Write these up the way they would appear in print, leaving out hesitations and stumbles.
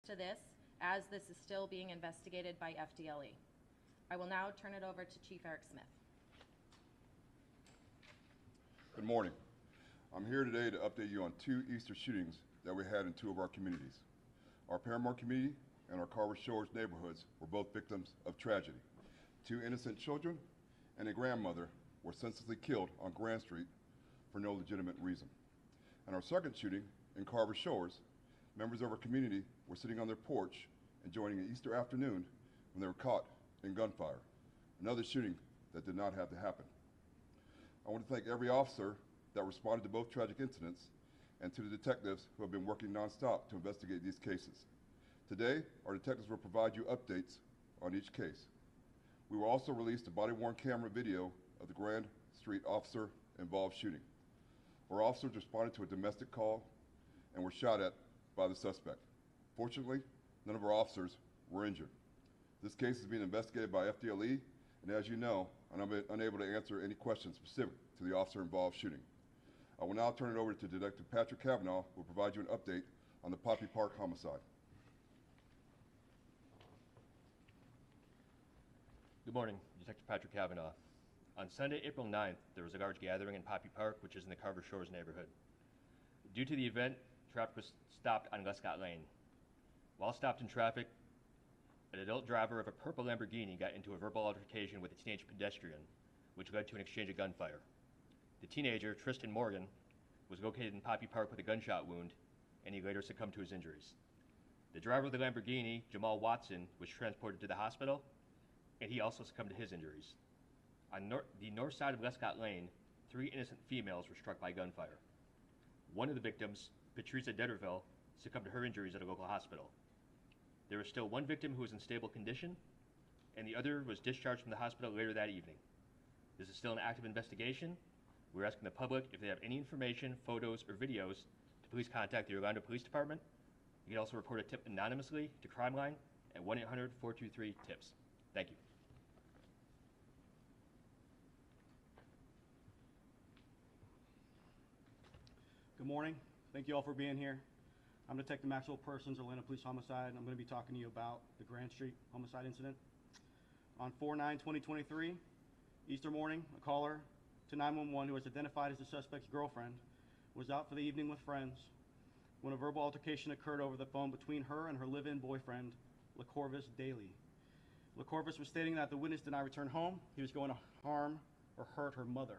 to this, as this is still being investigated by FDLE. I will now turn it over to Chief Eric Smith. Good morning. I'm here today to update you on 2 Easter shootings that we had in 2 of our communities. Our Paramore community and our Carver Shores neighborhoods were both victims of tragedy. 2 innocent children and a grandmother were senselessly killed on Grand Street for no legitimate reason. And our second shooting in Carver Shores, members of our community were sitting on their porch enjoying an Easter afternoon when they were caught in gunfire. Another shooting that did not have to happen. I want to thank every officer that responded to both tragic incidents and to the detectives who have been working nonstop to investigate these cases. Today, our detectives will provide you updates on each case. We will also release the body-worn camera video of the Grand Street officer-involved shooting. Our officers responded to a domestic call and were shot at by the suspect. Fortunately, none of our officers were injured. This case is being investigated by FDLE, and as you know, I'm unable to answer any questions specific to the officer-involved shooting. I will now turn it over to Detective Patrick Kavanaugh, who will provide you an update on the Poppy Park homicide. Good morning, Detective Patrick Kavanaugh. On Sunday, April 9th, there was a large gathering in Poppy Park, which is in the Carver Shores neighborhood. Due to the event, traffic was stopped on Lescott Lane. While stopped in traffic, an adult driver of a purple Lamborghini got into a verbal altercation with a teenage pedestrian, which led to an exchange of gunfire. The teenager, Tristan Morgan, was located in Poppy Park with a gunshot wound, and he later succumbed to his injuries. The driver of the Lamborghini, Jamal Watson, was transported to the hospital, and he also succumbed to his injuries. On the north side of Lescott Lane, 3 innocent females were struck by gunfire. One of the victims, Patricia Detterville, succumbed to her injuries at a local hospital. There was still 1 victim who was in stable condition, and the other was discharged from the hospital later that evening. This is still an active investigation. We're asking the public if they have any information, photos, or videos to please contact the Orlando Police Department. You can also report a tip anonymously to Crime Line at 1-800-423-TIPS. Thank you. Good morning. Thank you all for being here. I'm Detective Maxwell Persons, Orlando Police Homicide, and I'm going to be talking to you about the Grand Street homicide incident. On 4/9/2023, Easter morning, a caller to 911 who was identified as the suspect's girlfriend was out for the evening with friends when a verbal altercation occurred over the phone between her and her live-in boyfriend, LaCorvis Daly. LaCorvis was stating that the witness did not return home. He was going to harm or hurt her mother.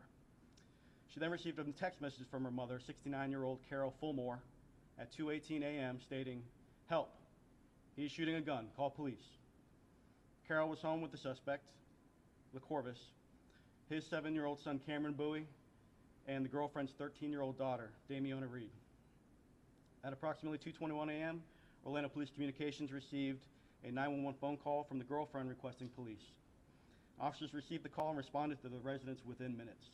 She then received a text message from her mother, 69-year-old Carol Fulmore, at 2:18 a.m. stating, "Help, he's shooting a gun, call police." Carol was home with the suspect, LaCorvis, his 7-year-old son Cameron Bowie, and the girlfriend's 13-year-old daughter, Damiona Reed. At approximately 2:21 a.m., Orlando Police Communications received a 911 phone call from the girlfriend requesting police. Officers received the call and responded to the residence within minutes.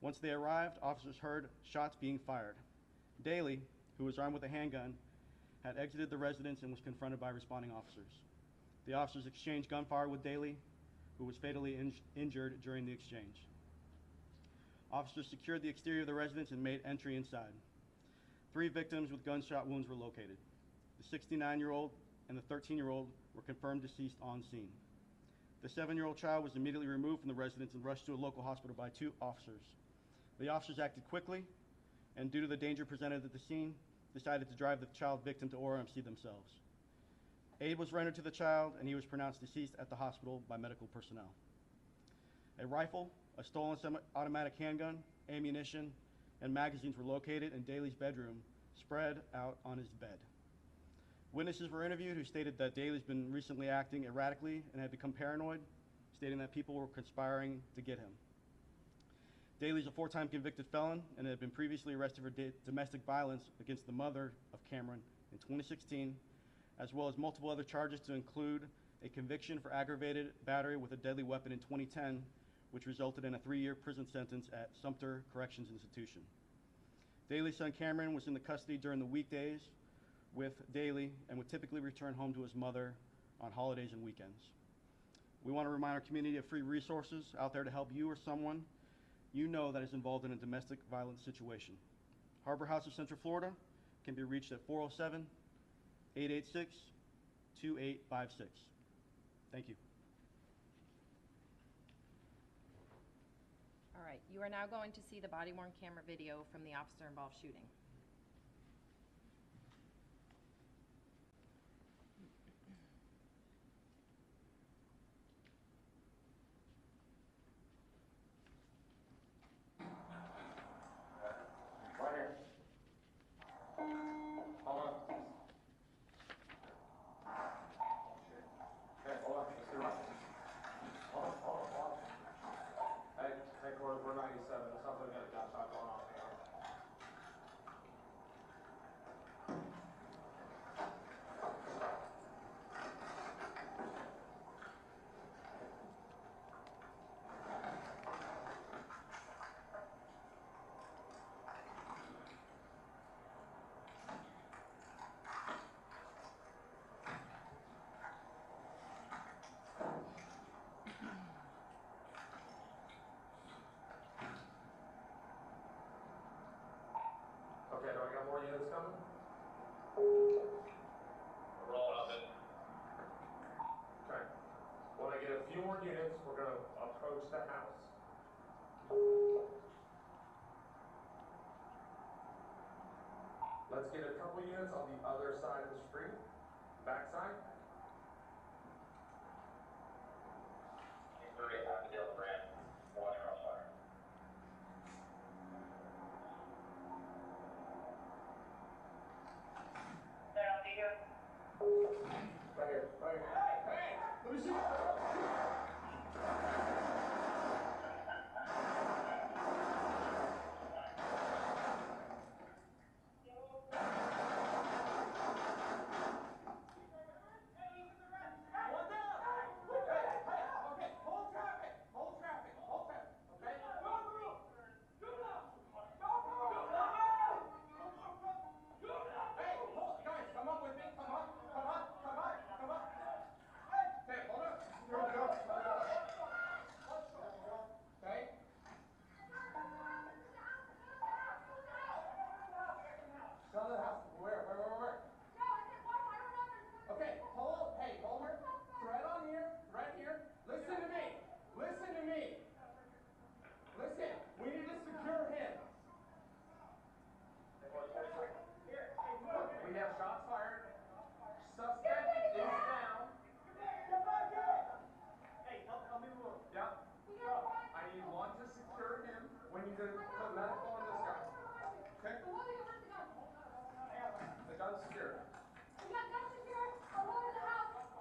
Once they arrived, officers heard shots being fired. Daly, who was armed with a handgun, had exited the residence and was confronted by responding officers. The officers exchanged gunfire with Daly, who was fatally injured during the exchange. Officers secured the exterior of the residence and made entry inside. 3 victims with gunshot wounds were located. The 69-year-old and the 13-year-old were confirmed deceased on scene. The 7-year-old child was immediately removed from the residence and rushed to a local hospital by 2 officers. The officers acted quickly, and due to the danger presented at the scene, decided to drive the child victim to ORMC themselves. Aid was rendered to the child, and he was pronounced deceased at the hospital by medical personnel. A rifle, a stolen semi-automatic handgun, ammunition, and magazines were located in Daly's bedroom, spread out on his bed. Witnesses were interviewed who stated that Daly's been recently acting erratically and had become paranoid, stating that people were conspiring to get him. Daly's a 4-time convicted felon and had been previously arrested for domestic violence against the mother of Cameron in 2016, as well as multiple other charges to include a conviction for aggravated battery with a deadly weapon in 2010, which resulted in a 3-year prison sentence at Sumter Corrections Institution. Daly's son Cameron was in the custody during the weekdays with Daly and would typically return home to his mother on holidays and weekends. We want to remind our community of free resources out there to help you or someone you know that is involved in a domestic violence situation. Harbor House of Central Florida can be reached at 886-2856. Thank you. All right, you are now going to see the body-worn camera video from the officer-involved shooting. Right here. Hold on. Okay, hold on. Let's do it. Hold on. Hey, headquarters, we're 97. It sounds like we got a gunshot going off here. Okay, do I got more units coming? We're rolling up it. Okay. When I get a few more units, we're gonna approach the house. Let's get a couple units on the other side of the street, backside. Hurry up, Abigail Brand. Watch crossfire. Right here, right here.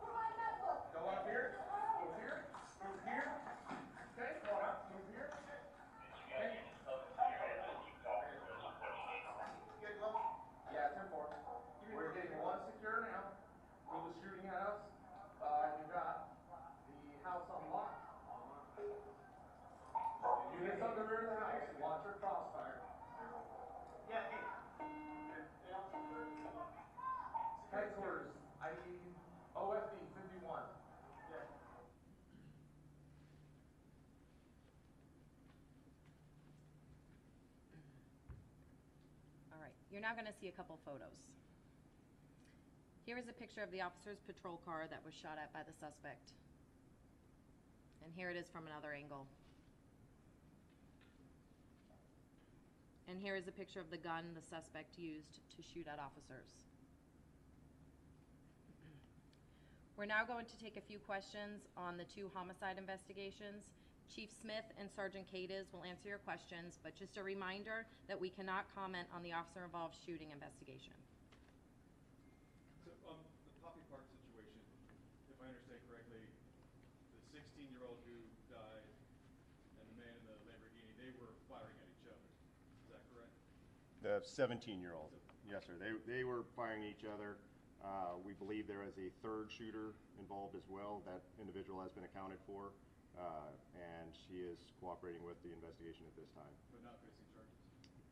Hey, let me see. Headquarters, ID OFD 51. Yeah. All right, you're now going to see a couple photos. Here is a picture of the officer's patrol car that was shot at by the suspect. And here it is from another angle. And here is a picture of the gun the suspect used to shoot at officers. We're now going to take a few questions on the 2 homicide investigations. Chief Smith and Sergeant Cadiz will answer your questions, but just a reminder that we cannot comment on the officer-involved shooting investigation. So, the Poppy Park situation, if I understand correctly, the 16-year-old who died and the man in the Lamborghini, they were firing at each other. Is that correct? The 17-year-old, yes, sir. They were firing at each other. We believe there is a third shooter involved as well. That individual has been accounted for, and she is cooperating with the investigation at this time. But not facing charges?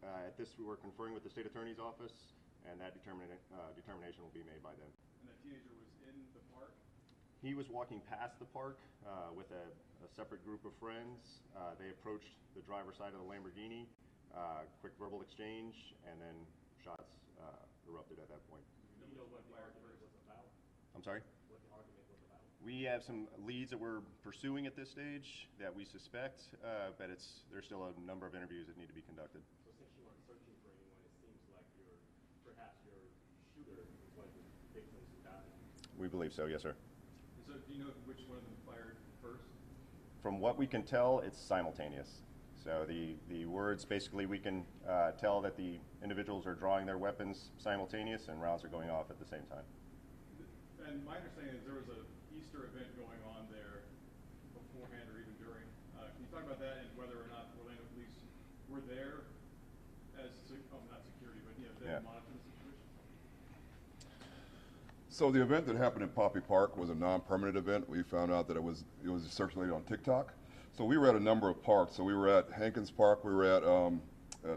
At this, we were conferring with the state attorney's office, and that determination will be made by them. And that teenager was in the park? He was walking past the park with a separate group of friends. They approached the driver's side of the Lamborghini, quick verbal exchange, and then shots erupted at that point. Do we know you know what the argument was about? I'm sorry? What the argument was about? We have some leads that we're pursuing at this stage that we suspect, but there's still a number of interviews that need to be conducted. So since you weren't searching for anyone, it seems like perhaps your shooter was one of the victims who died. We believe so, yes, sir. And so do you know which one of them fired first? From what we can tell, it's simultaneous. So the words, basically we can tell that the individuals are drawing their weapons simultaneous and rounds are going off at the same time. And my understanding is there was an Easter event going on there beforehand or even during. Can you talk about that and whether or not Orlando police were there as, not security, but they monitored the situation? So the event that happened in Poppy Park was a non-permanent event. We found out that it was circulated on TikTok. So we were at a number of parks. So we were at Hankins Park, we were at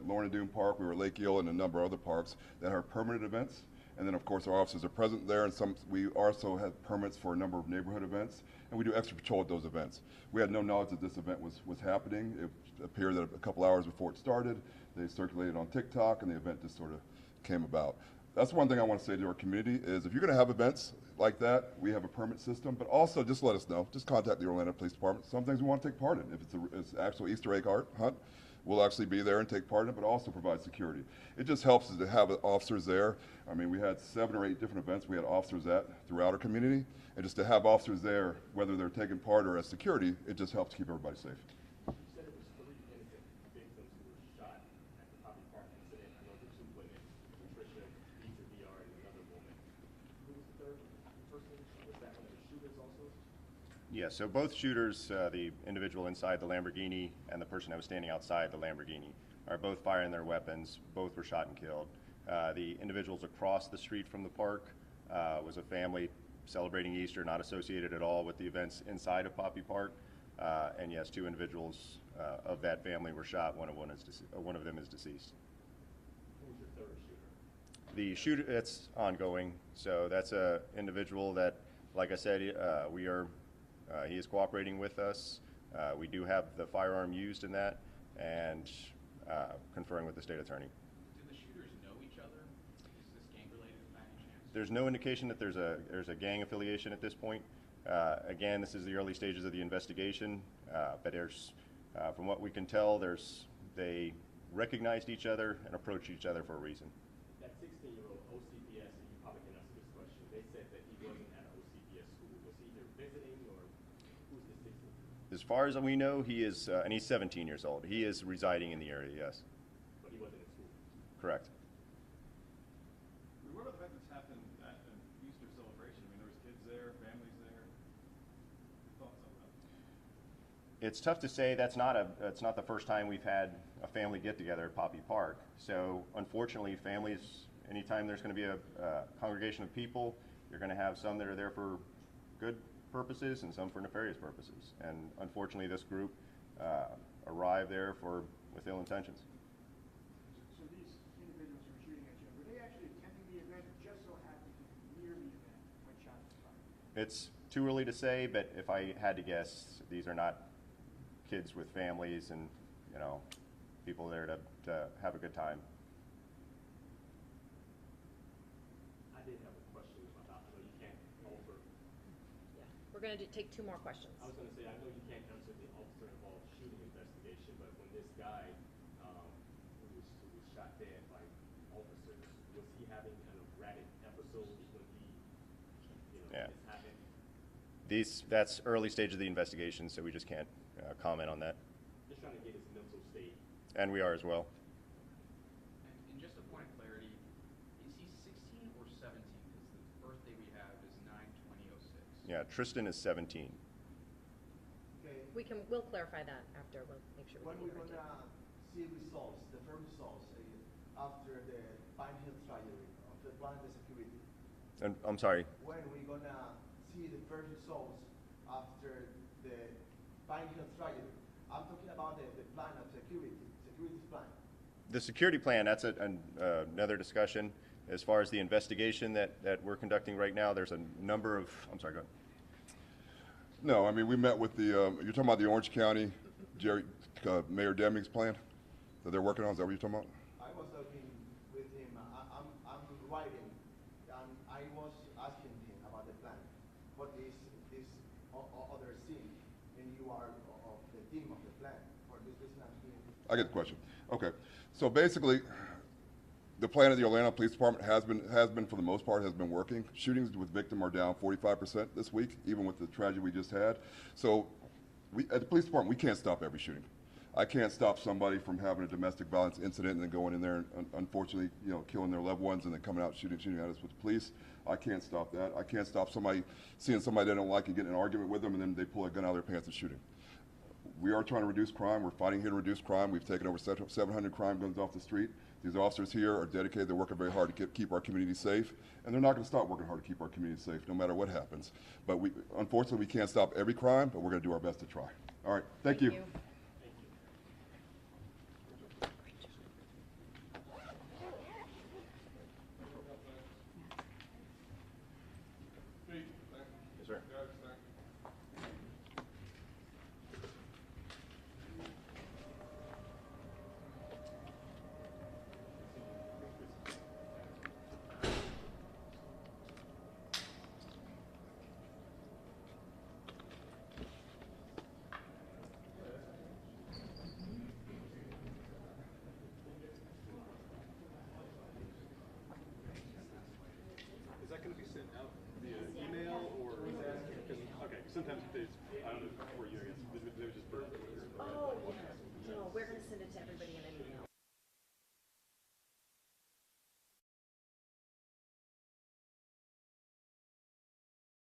Lorna Doone Park, we were at Lake Eel, and a number of other parks that are permanent events. And then, of course, our officers are present there, and we also have permits for a number of neighborhood events, and we do extra patrol at those events. We had no knowledge that this event was happening. It appeared that a couple hours before it started, they circulated on TikTok, and the event just sort of came about. That's one thing I want to say to our community is if you're going to have events like that, we have a permit system, but also just let us know. Just contact the Orlando Police Department. Some things we want to take part in. If it's an actual Easter egg hunt, we'll actually be there and take part in it, but also provide security. It just helps us to have officers there. I mean, we had 7 or 8 different events we had officers at throughout our community, and just to have officers there, whether they're taking part or as security, it just helps keep everybody safe. You said it was 3 innocent victims who were shot at the Poppy Park incident. I know the 2 women, Patricia, Lisa DR, and another woman. Who was the third person? Was that one of the shooters also? Yeah, so both shooters, the individual inside the Lamborghini and the person that was standing outside the Lamborghini, are both firing their weapons. Both were shot and killed. The individuals across the street from the park was a family celebrating Easter, not associated at all with the events inside of Poppy Park. And yes, 2 individuals of that family were shot. One of them is deceased. Who was the third shooter? The shooter, it's ongoing. So that's a individual that, like I said, he is cooperating with us. We do have the firearm used in that, and conferring with the state attorney. Do the shooters know each other? Is this gang related by any chance? There's no indication that there's a gang affiliation at this point. Again, this is the early stages of the investigation, but from what we can tell, they recognized each other and approached each other for a reason. That 16-year-old OCPS, and you probably can answer this question, they said that he wasn't at an OCPS school. Was he either visiting or who's the 16-year-old? As far as we know, he is, and he's 17 years old. He is residing in the area, yes. But he wasn't in school. Correct. What about the fact that's happened at an Easter celebration? I mean, there was kids there, families there. Your thoughts on that? It's tough to say. It's not the first time we've had a family get-together at Poppy Park. So unfortunately, families, anytime there's going to be a congregation of people, you're going to have some that are there for good purposes and some for nefarious purposes. And unfortunately, this group arrived there with ill intentions. So these individuals who were shooting at you, were they actually attending the event or just so happened to be near the event when shots were fired? It's too early to say, but if I had to guess, these are not kids with families and, people there to have a good time. I did have a question about, I know you can't offer. Yeah, we're going to take 2 more questions. I was going to say, I know you can't answer the officer-involved shooting investigation, but when this guy who was shot dead by officers, was he having an erratic episode when he, Yeah. this happened? That's early stage of the investigation, so we just can't comment on that. Just trying to get his mental state. And we are as well. And just a point of clarity, is he 16 or 17? Because the birthday we have is 9/20/06. Yeah, Tristan is 17. Okay, We'll clarify that after. We'll make sure when we we're can gonna see results, the first results after the Pine Hill tragedy of the plan of the security. And I'm sorry. When we're gonna see the first results after the Pine Hill tragedy. I'm talking about the plan of security plan. The security plan, that's another discussion. As far as the investigation that we're conducting right now, there's a number of, I'm sorry, go ahead. No, I mean, we met with you're talking about the Orange County, Mayor Deming's plan that they're working on? Is that what you're talking about? I was talking with him. I'm writing, and I get the question. Okay. So basically, the plan of the Orlando Police Department has been for the most part, has been working. Shootings with victim are down 45% this week, even with the tragedy we just had. So at the police department, we can't stop every shooting. I can't stop somebody from having a domestic violence incident and then going in there and unfortunately, killing their loved ones and then coming out shooting at us with the police. I can't stop that. I can't stop somebody seeing somebody they don't like and getting in an argument with them and then they pull a gun out of their pants and shooting. We are trying to reduce crime. We're fighting here to reduce crime. We've taken over 700 crime guns off the street. These officers here are dedicated. They're working very hard to keep our community safe, and they're not going to stop working hard to keep our community safe, no matter what happens. But unfortunately, we can't stop every crime, but we're going to do our best to try. All right, thank you. Yes, sir. Is that going to be sent out via email or? Okay, sometimes it's, I don't know, for you, I guess, they would just burn it. Oh, no, we're gonna send it to everybody in an email.